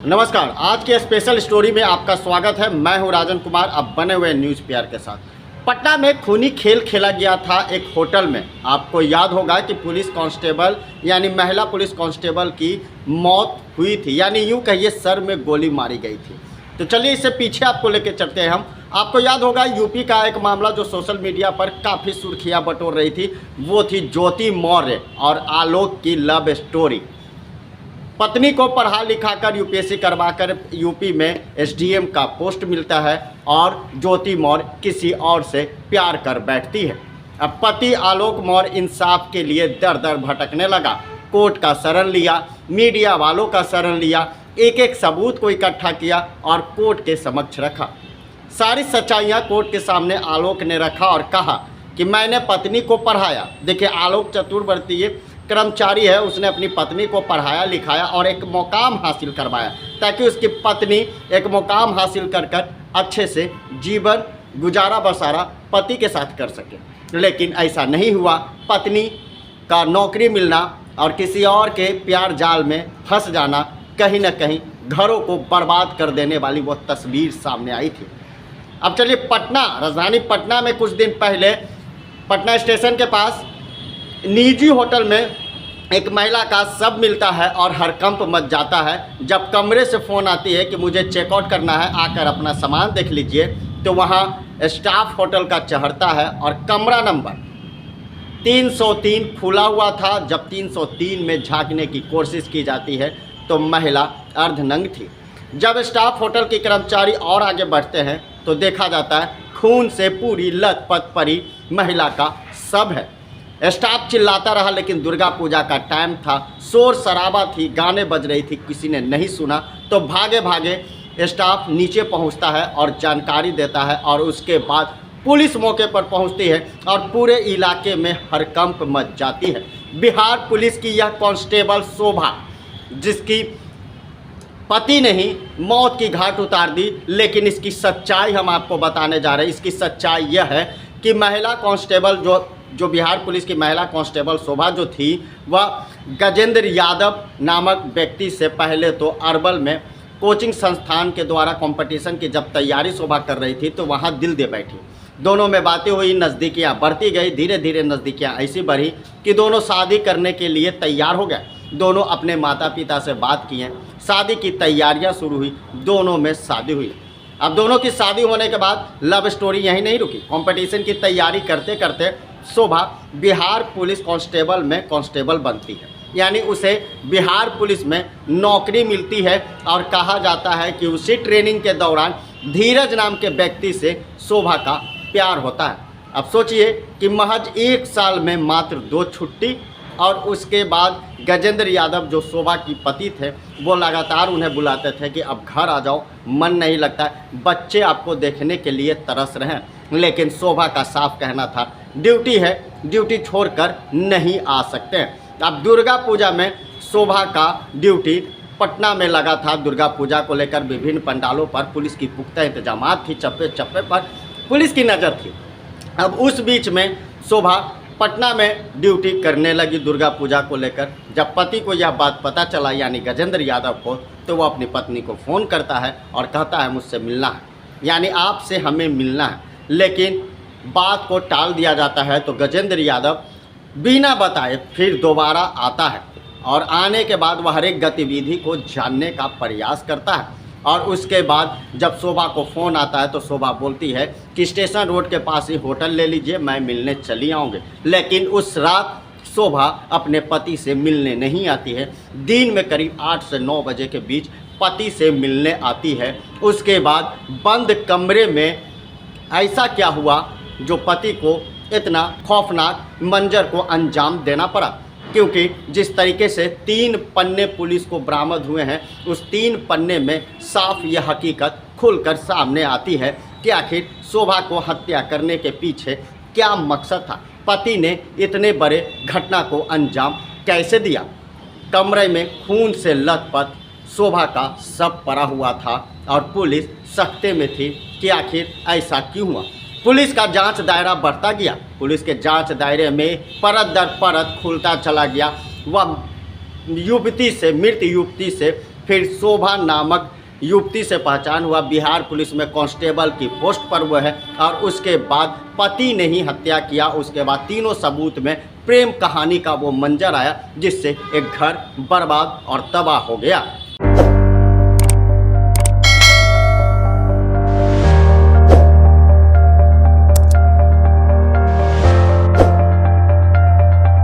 नमस्कार। आज के स्पेशल स्टोरी में आपका स्वागत है। मैं हूं राजन कुमार, अब बने हुए न्यूज़ पीआर के साथ। पटना में खूनी खेल खेला गया था एक होटल में। आपको याद होगा कि पुलिस कांस्टेबल यानी महिला पुलिस कांस्टेबल की मौत हुई थी, यानी यूं कहिए सर में गोली मारी गई थी। तो चलिए इससे पीछे आपको लेकर चलते हैं हम। आपको याद होगा यूपी का एक मामला जो सोशल मीडिया पर काफ़ी सुर्खियाँ बटोर रही थी, वो थी ज्योति मौर्य और आलोक की लव स्टोरी। पत्नी को पढ़ा लिखा कर यूपीएससी करवाकर यूपी में एसडीएम का पोस्ट मिलता है और ज्योति मौर्य किसी और से प्यार कर बैठती है। अब पति आलोक मौर्य इंसाफ के लिए दर दर भटकने लगा। कोर्ट का शरण लिया, मीडिया वालों का शरण लिया, एक एक सबूत को इकट्ठा किया और कोर्ट के समक्ष रखा। सारी सच्चाइयाँ कोर्ट के सामने आलोक ने रखा और कहा कि मैंने पत्नी को पढ़ाया। देखिए, आलोक चतुर्वर्तीय कर्मचारी है, उसने अपनी पत्नी को पढ़ाया लिखाया और एक मुकाम हासिल करवाया ताकि उसकी पत्नी एक मुकाम हासिल कर कर अच्छे से जीवन गुजारा बसारा पति के साथ कर सके। लेकिन ऐसा नहीं हुआ। पत्नी का नौकरी मिलना और किसी और के प्यार जाल में फंस जाना कहीं ना कहीं घरों को बर्बाद कर देने वाली वो तस्वीर सामने आई थी। अब चलिए, पटना, राजधानी पटना में कुछ दिन पहले पटना स्टेशन के पास निजी होटल में एक महिला का शव मिलता है और हड़कंप मच जाता है जब कमरे से फ़ोन आती है कि मुझे चेकआउट करना है, आकर अपना सामान देख लीजिए। तो वहाँ स्टाफ होटल का चढ़ता है और कमरा नंबर 303 खुला हुआ था। जब 303 में झांकने की कोशिश की जाती है तो महिला अर्धनंग थी। जब स्टाफ होटल के कर्मचारी और आगे बढ़ते हैं तो देखा जाता है खून से पूरी लथपथ पड़ी महिला का शव है। स्टाफ चिल्लाता रहा, लेकिन दुर्गा पूजा का टाइम था, शोर शराबा थी, गाने बज रही थी, किसी ने नहीं सुना। तो भागे भागे स्टाफ नीचे पहुंचता है और जानकारी देता है और उसके बाद पुलिस मौके पर पहुंचती है और पूरे इलाके में हड़कंप मच जाती है। बिहार पुलिस की यह कांस्टेबल शोभा, जिसकी पति ने ही मौत की घाट उतार दी। लेकिन इसकी सच्चाई हम आपको बताने जा रहे हैं। इसकी सच्चाई यह है कि महिला कांस्टेबल जो बिहार पुलिस की महिला कांस्टेबल शोभा जो थी, वह गजेंद्र यादव नामक व्यक्ति से पहले तो अरवल में कोचिंग संस्थान के द्वारा कंपटीशन की जब तैयारी शोभा कर रही थी तो वहां दिल दे बैठी। दोनों में बातें हुई, नज़दीकियाँ बढ़ती गई। धीरे धीरे नज़दीकियाँ ऐसी बढ़ी कि दोनों शादी करने के लिए तैयार हो गए। दोनों अपने माता पिता से बात किए, शादी की तैयारियाँ शुरू हुई, दोनों में शादी हुई। अब दोनों की शादी होने के बाद लव स्टोरी यहीं नहीं रुकी। कंपटीशन की तैयारी करते करते शोभा बिहार पुलिस कांस्टेबल में कांस्टेबल बनती है, यानी उसे बिहार पुलिस में नौकरी मिलती है। और कहा जाता है कि उसी ट्रेनिंग के दौरान धीरज नाम के व्यक्ति से शोभा का प्यार होता है। अब सोचिए कि महज 1 साल में मात्र 2 छुट्टी, और उसके बाद गजेंद्र यादव जो शोभा की पति थे वो लगातार उन्हें बुलाते थे कि अब घर आ जाओ, मन नहीं लगता, बच्चे आपको देखने के लिए तरस रहे हैं। लेकिन शोभा का साफ कहना था ड्यूटी है, ड्यूटी छोड़कर नहीं आ सकते। अब दुर्गा पूजा में शोभा का ड्यूटी पटना में लगा था। दुर्गा पूजा को लेकर विभिन्न पंडालों पर पुलिस की पुख्ता इंतजामात थी, चप्पे चप्पे पर पुलिस की नज़र थी। अब उस बीच में शोभा पटना में ड्यूटी करने लगी दुर्गा पूजा को लेकर। जब पति को यह बात पता चला, यानी गजेंद्र यादव को, तो वो अपनी पत्नी को फ़ोन करता है और कहता है मुझसे मिलना है, यानी आपसे हमें मिलना है। लेकिन बात को टाल दिया जाता है तो गजेंद्र यादव बिना बताए फिर दोबारा आता है और आने के बाद वह हर एक गतिविधि को जानने का प्रयास करता है। और उसके बाद जब शोभा को फ़ोन आता है तो शोभा बोलती है कि स्टेशन रोड के पास ही होटल ले लीजिए, मैं मिलने चली आऊँगी। लेकिन उस रात शोभा अपने पति से मिलने नहीं आती है। दिन में करीब 8 से 9 बजे के बीच पति से मिलने आती है। उसके बाद बंद कमरे में ऐसा क्या हुआ जो पति को इतना खौफनाक मंजर को अंजाम देना पड़ा, क्योंकि जिस तरीके से 3 पन्ने पुलिस को बरामद हुए हैं, उस 3 पन्ने में साफ यह हकीकत खुलकर सामने आती है कि आखिर शोभा को हत्या करने के पीछे क्या मकसद था। पति ने इतने बड़े घटना को अंजाम कैसे दिया। कमरे में खून से लथपथ शोभा का शव पड़ा हुआ था और पुलिस सकते में थी कि आखिर ऐसा क्यों हुआ। पुलिस का जांच दायरा बढ़ता गया। पुलिस के जांच दायरे में परत दर परत खुलता चला गया। वह युवती से, मृत युवती से फिर शोभा नामक युवती से पहचान हुआ, बिहार पुलिस में कांस्टेबल की पोस्ट पर वो है, और उसके बाद पति ने ही हत्या किया। उसके बाद तीनों सबूत में प्रेम कहानी का वो मंजर आया जिससे एक घर बर्बाद और तबाह हो गया।